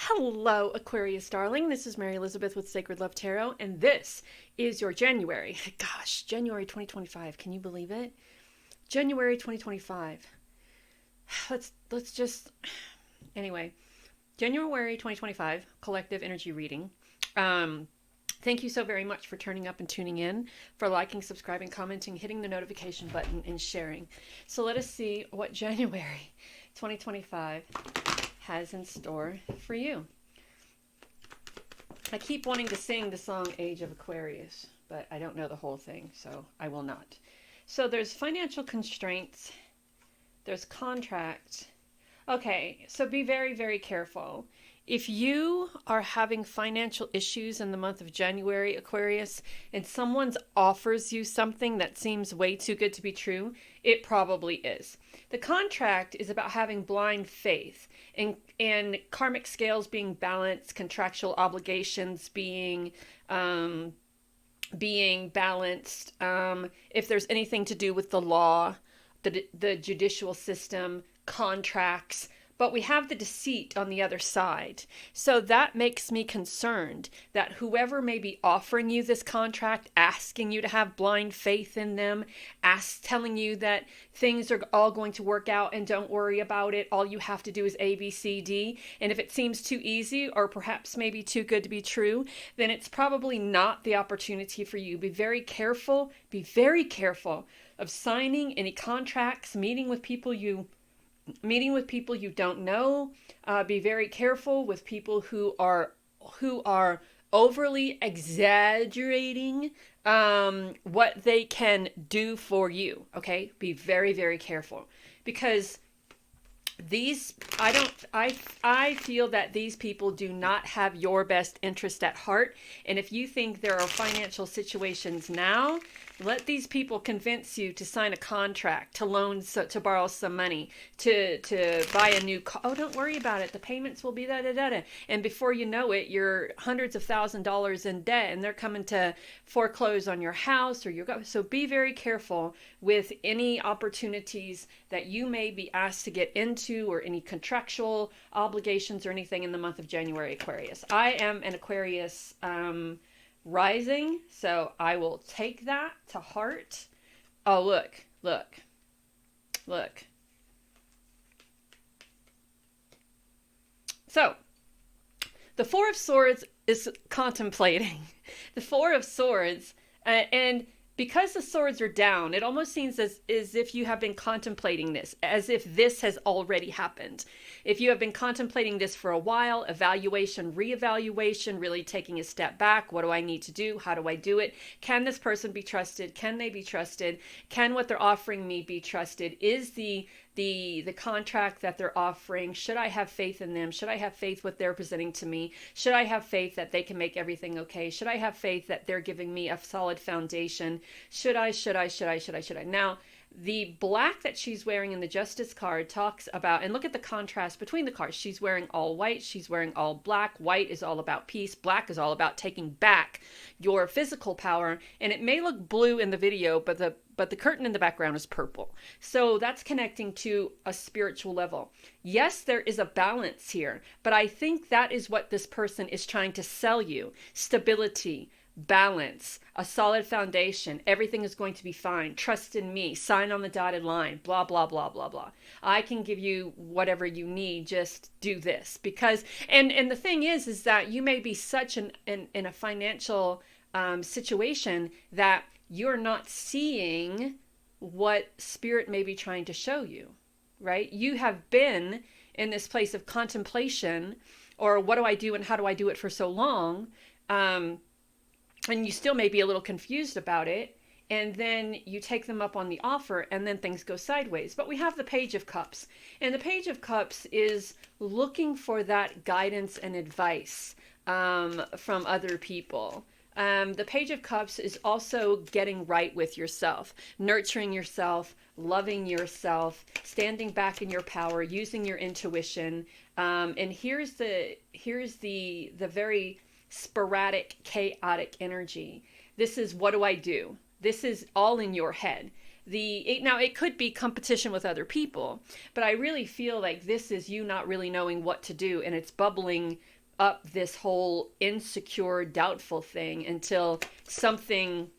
Hello, Aquarius darling. This is Mary Elizabeth with Sacred Love Tarot, and this is your January. Gosh, January 2025. Can you believe it? January 2025. Let's just anyway. January 2025 collective energy reading. Thank you so very much for turning up and tuning in, for liking, subscribing, commenting, hitting the notification button, and sharing. So let us see what January 2025 has in store for you. I keep wanting to sing the song Age of Aquarius, but I don't know the whole thing, so I will not. So there's financial constraints, there's contract. Okay, so be very, very careful. If you are having financial issues in the month of January, Aquarius, and someone offers you something that seems way too good to be true, it probably is. The contract is about having blind faith and karmic scales being balanced, contractual obligations being balanced. If there's anything to do with the law, the judicial system, contracts, but we have the deceit on the other side. So that makes me concerned that whoever may be offering you this contract, asking you to have blind faith in them, telling you that things are all going to work out and don't worry about it. All you have to do is A, B, C, D. And if it seems too easy or perhaps maybe too good to be true, then it's probably not the opportunity for you. Be very careful of signing any contracts, meeting with people you don't know. Be very careful with people who are overly exaggerating what they can do for you. Okay, be very, very careful, because I feel that these people do not have your best interest at heart. And if you think there are financial situations now, let these people convince you to sign a contract, to loan, to borrow some money, to buy a new car. Oh, don't worry about it. The payments will be da-da-da-da. And before you know it, you're hundreds of $1,000s in debt, and they're coming to foreclose on your house or so be very careful with any opportunities that you may be asked to get into, or any contractual obligations or anything in the month of January, Aquarius. I am an Aquarius rising, so I will take that to heart. Oh, look. So, the Four of Swords is contemplating. The Four of Swords, and because the swords are down, it almost seems as if you have been contemplating this, as if this has already happened. If you have been contemplating this for a while, evaluation, reevaluation, really taking a step back. What do I need to do? How do I do it? Can this person be trusted? Can they be trusted? Can what they're offering me be trusted? Is the contract that they're offering, should I have faith in them? Should I have faith what they're presenting to me? Should I have faith that they can make everything okay? Should I have faith that they're giving me a solid foundation? Should I? Now, the black that she's wearing in the Justice card talks about, and look at the contrast between the cards. She's wearing all white. She's wearing all black. White is all about peace. Black is all about taking back your physical power. And it may look blue in the video, but the curtain in the background is purple. So that's connecting to a spiritual level. Yes, there is a balance here, but I think that is what this person is trying to sell you. Stability, balance, a solid foundation. Everything is going to be fine. Trust in me. Sign on the dotted line. Blah, blah, blah, blah, blah. I can give you whatever you need. Just do this. Because, and the thing is that you may be such in a financial situation that you're not seeing what Spirit may be trying to show you, right? You have been in this place of contemplation, or what do I do and how do I do it for so long? And you still may be a little confused about it. And then you take them up on the offer, and then things go sideways. But we have the Page of Cups. And the Page of Cups is looking for that guidance and advice from other people. The Page of Cups is also getting right with yourself, nurturing yourself, loving yourself, standing back in your power, using your intuition. And here's the very sporadic, chaotic energy. This is, what do I do? This is all in your head. Now, it could be competition with other people, but I really feel like this is you not really knowing what to do, and it's bubbling up this whole insecure, doubtful thing until something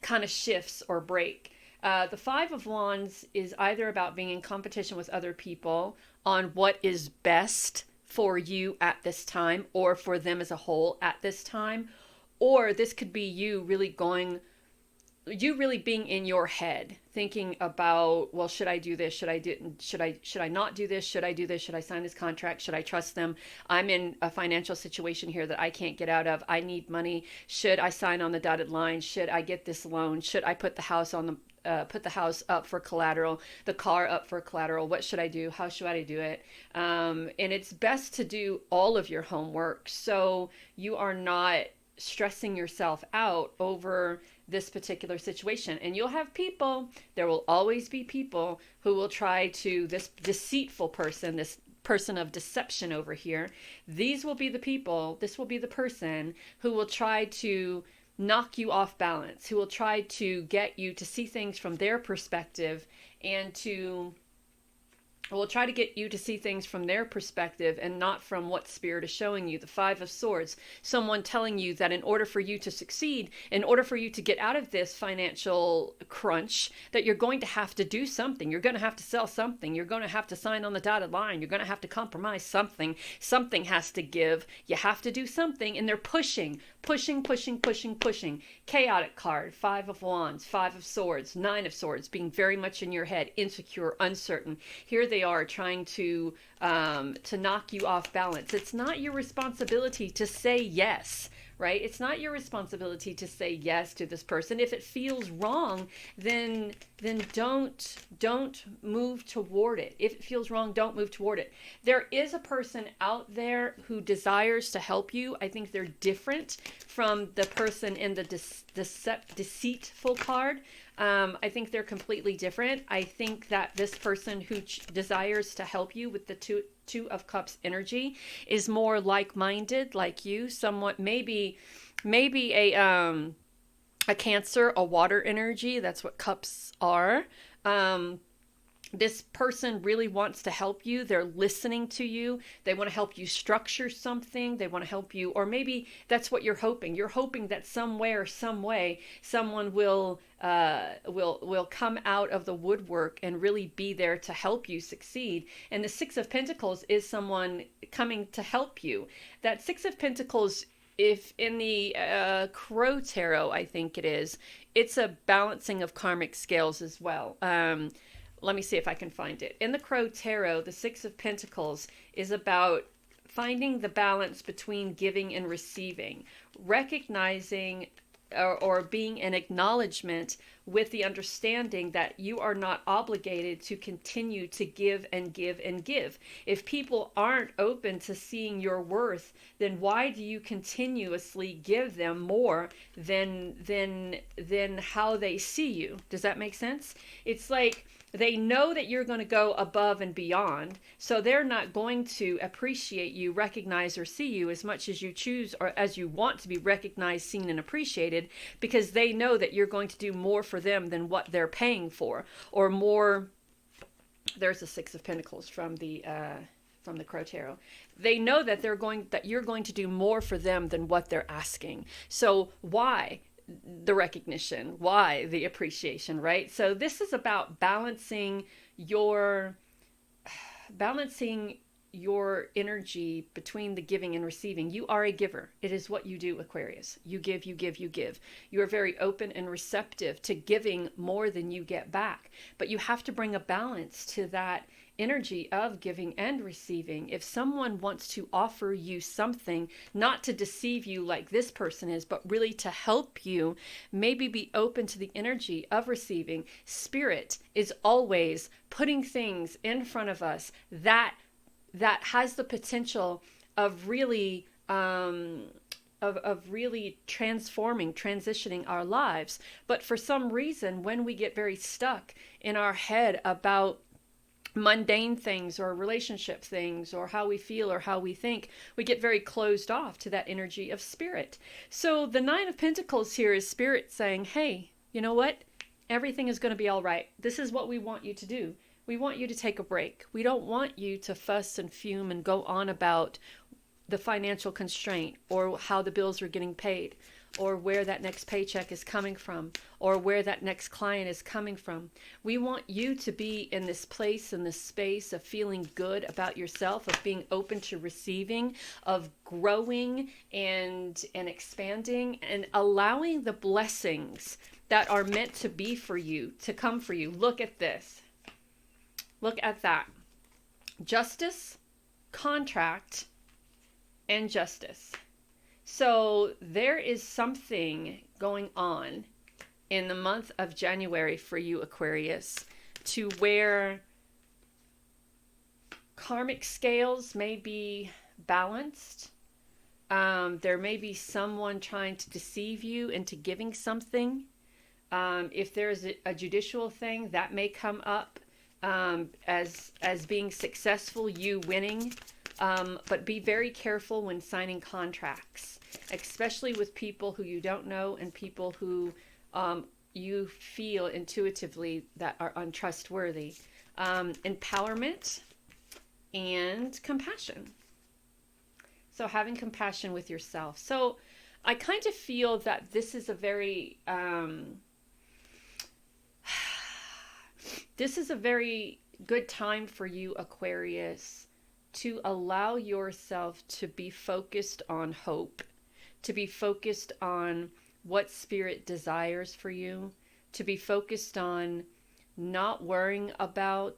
kind of shifts or break. The Five of Wands is either about being in competition with other people on what is best for you at this time or for them as a whole at this time, or this could be you really being in your head thinking about, well, should I do this, should I not do this, should I do this, should I sign this contract, should I trust them, I'm in a financial situation here that I can't get out of, I need money, should I sign on the dotted line, should I get this loan, should I put the house up for collateral, the car up for collateral, what should I do, how should I do it? And it's best to do all of your homework so you are not stressing yourself out over this particular situation. And you'll have people, there will always be people who will try to, this deceitful person, this person of deception over here, these will be the people, this will be the person who will try to knock you off balance, who will try to get you to see things from their perspective and will try to get you to see things from their perspective and not from what spirit is showing you. The Five of Swords, someone telling you that in order for you to succeed, in order for you to get out of this financial crunch, that you're going to have to do something. You're going to have to sell something. You're going to have to sign on the dotted line. You're going to have to compromise something. Something has to give. You have to do something. And they're pushing. Chaotic card, Five of Wands, Five of Swords, Nine of Swords, being very much in your head, insecure, uncertain. Here they are trying to knock you off balance. It's not your responsibility to say yes, right? It's not your responsibility to say yes to this person. If it feels wrong, then don't move toward it. If it feels wrong, don't move toward it. There is a person out there who desires to help you. I think they're different from the person in the deceitful card. I think they're completely different. I think that this person who desires to help you with the Two of Cups energy is more like-minded, like you, somewhat maybe a Cancer, a water energy. That's what cups are. This person really wants to help you. They're listening to you. They want to help you structure something. They want to help you, or maybe that's what you're hoping. You're hoping that somewhere, some way, someone will come out of the woodwork and really be there to help you succeed. And the Six of Pentacles is someone coming to help you. That Six of Pentacles, if in the Crow Tarot, I think it is, it's a balancing of karmic scales as well. Let me see if I can find it. In the Crow Tarot, the Six of Pentacles is about finding the balance between giving and receiving, recognizing or being an acknowledgement with the understanding that you are not obligated to continue to give and give and give. If people aren't open to seeing your worth, then why do you continuously give them more than how they see you? Does that make sense? It's like they know that you're going to go above and beyond, so they're not going to appreciate you, recognize, or see you as much as you choose or as you want to be recognized, seen, and appreciated, because they know that you're going to do more for them than what they're paying for, or more. There's the Six of Pentacles from the Crow Tarot. They know that you're going to do more for them than what they're asking. So why the recognition? Why the appreciation, right? So this is about balancing your energy between the giving and receiving. You are a giver. It is what you do, Aquarius. You give, you give, you give. You are very open and receptive to giving more than you get back. But you have to bring a balance to that energy of giving and receiving. If someone wants to offer you something, not to deceive you like this person is, but really to help you, maybe be open to the energy of receiving. Spirit is always putting things in front of us that has the potential of really really transitioning our lives. But for some reason, when we get very stuck in our head about mundane things or relationship things or how we feel or how we think, we get very closed off to that energy of spirit. So the Nine of Pentacles here is spirit saying, hey, you know what? Everything is going to be all right. This is what we want you to do. We want you to take a break. We don't want you to fuss and fume and go on about the financial constraint, or how the bills are getting paid, or where that next paycheck is coming from, or where that next client is coming from. We want you to be in this place, in this space of feeling good about yourself, of being open to receiving, of growing and expanding, and allowing the blessings that are meant to be for you to come for you. Look at this. Look at that. Justice, contract, and justice. So there is something going on in the month of January for you, Aquarius, to where karmic scales may be balanced. There may be someone trying to deceive you into giving something. If there's a judicial thing, that may come up as being successful, you winning. But be very careful when signing contracts, especially with people who you don't know and people who you feel intuitively that are untrustworthy. Empowerment and compassion. So having compassion with yourself. So I kind of feel that this is a very good time for you, Aquarius, to allow yourself to be focused on hope, to be focused on what spirit desires for you, to be focused on not worrying about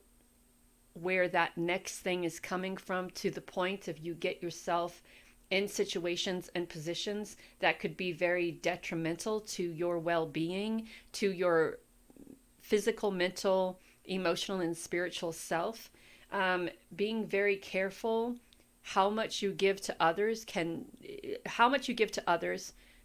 where that next thing is coming from, to the point of you get yourself in situations and positions that could be very detrimental to your well-being, to your physical, mental, emotional, and spiritual self. Being very careful how much you give to others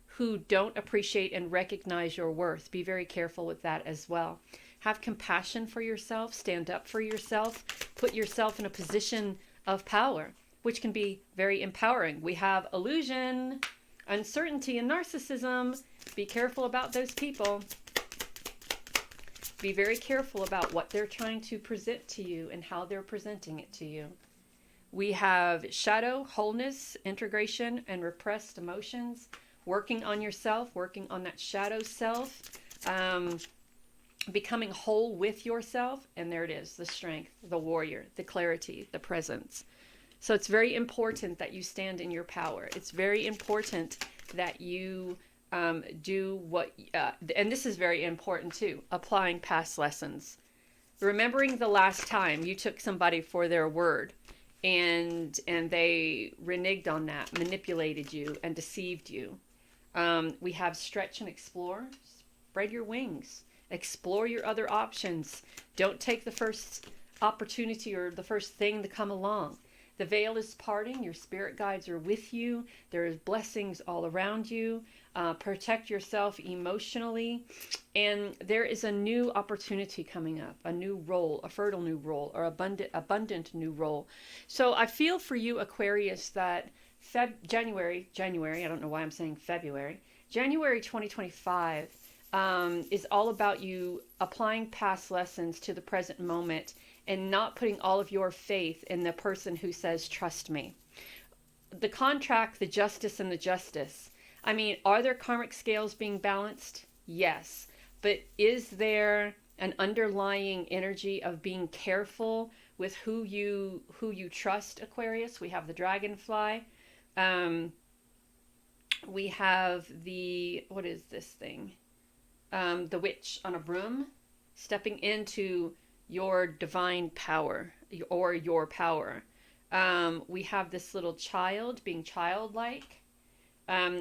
who don't appreciate and recognize your worth. Be very careful with that as well. Have compassion for yourself, stand up for yourself, put yourself in a position of power, which can be very empowering. We have illusion, uncertainty, and narcissism. Be careful about those people. Be very careful about what they're trying to present to you and how they're presenting it to you. We have shadow, wholeness, integration, and repressed emotions. Working on yourself, working on that shadow self, becoming whole with yourself. And there it is, the strength, the warrior, the clarity, the presence. So it's very important that you stand in your power. It's very important that you do what, and this is very important too, applying past lessons. Remembering the last time you took somebody for their word and they reneged on that, manipulated you, and deceived you. We have stretch and explore. Spread your wings. Explore your other options. Don't take the first opportunity or the first thing to come along. The veil is parting. Your spirit guides are with you. There is blessings all around you. Protect yourself emotionally. And there is a new opportunity coming up, a new role, a fertile new role, or abundant new role. So I feel for you, Aquarius, that January, I don't know why I'm saying February, January 2025 is all about you applying past lessons to the present moment and not putting all of your faith in the person who says, trust me. The contract, the justice, and the justice. I mean, are there karmic scales being balanced? Yes. But is there an underlying energy of being careful with who you trust, Aquarius? We have the dragonfly. We have what is this thing? The witch on a broom, stepping into your divine power or your power. We have this little child being childlike.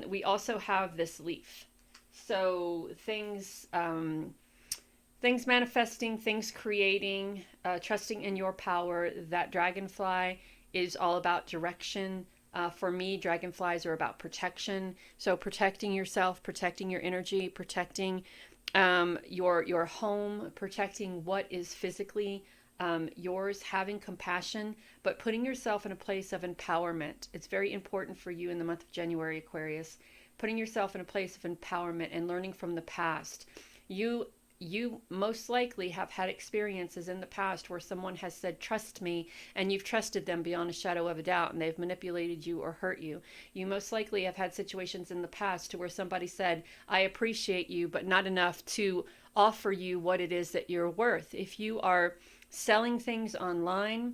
We also have this leaf. So things manifesting, things creating, trusting in your power. That dragonfly is all about direction. For me, dragonflies are about protection. So protecting yourself, protecting your energy, protecting your home, protecting what is physically yours, having compassion, but putting yourself in a place of empowerment. It's very important for you in the month of January, Aquarius, putting yourself in a place of empowerment and learning from the past. You you most likely have had experiences in the past where someone has said, trust me, and you've trusted them beyond a shadow of a doubt, and they've manipulated you or hurt you. You most likely have had situations in the past to where somebody said, I appreciate you, but not enough to offer you what it is that you're worth. If you are selling things online,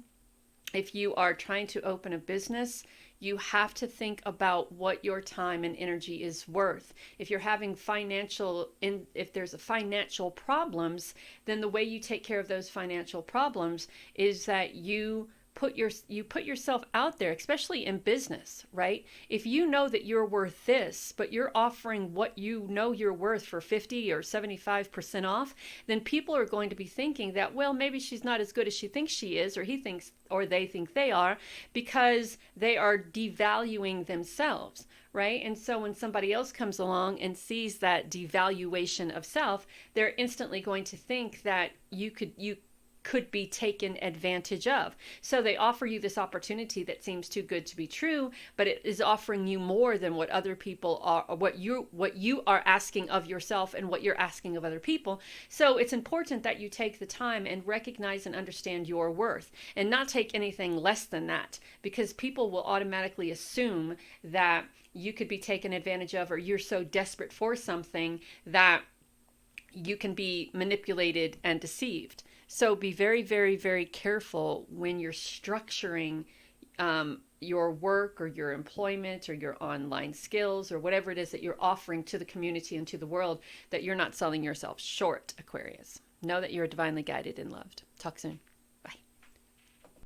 if you are trying to open a business, you have to think about what your time and energy is worth. If you're having if there's a financial problems, then the way you take care of those financial problems is that you put yourself out there, especially in business, right? If you know that you're worth this, but you're offering what you know you're worth for 50 or 75% off, then people are going to be thinking that, well, maybe she's not as good as she thinks she is, or he thinks, or they think they are, because they are devaluing themselves, right? And so when somebody else comes along and sees that devaluation of self, they're instantly going to think that you could be taken advantage of. So they offer you this opportunity that seems too good to be true, but it is offering you more than what other people are, what you are asking of yourself and what you're asking of other people. So it's important that you take the time and recognize and understand your worth and not take anything less than that, because people will automatically assume that you could be taken advantage of, or you're so desperate for something that you can be manipulated and deceived. So be very, very, very careful when you're structuring your work or your employment or your online skills or whatever it is that you're offering to the community and to the world, that you're not selling yourself short, Aquarius. Know that you're divinely guided and loved. Talk soon.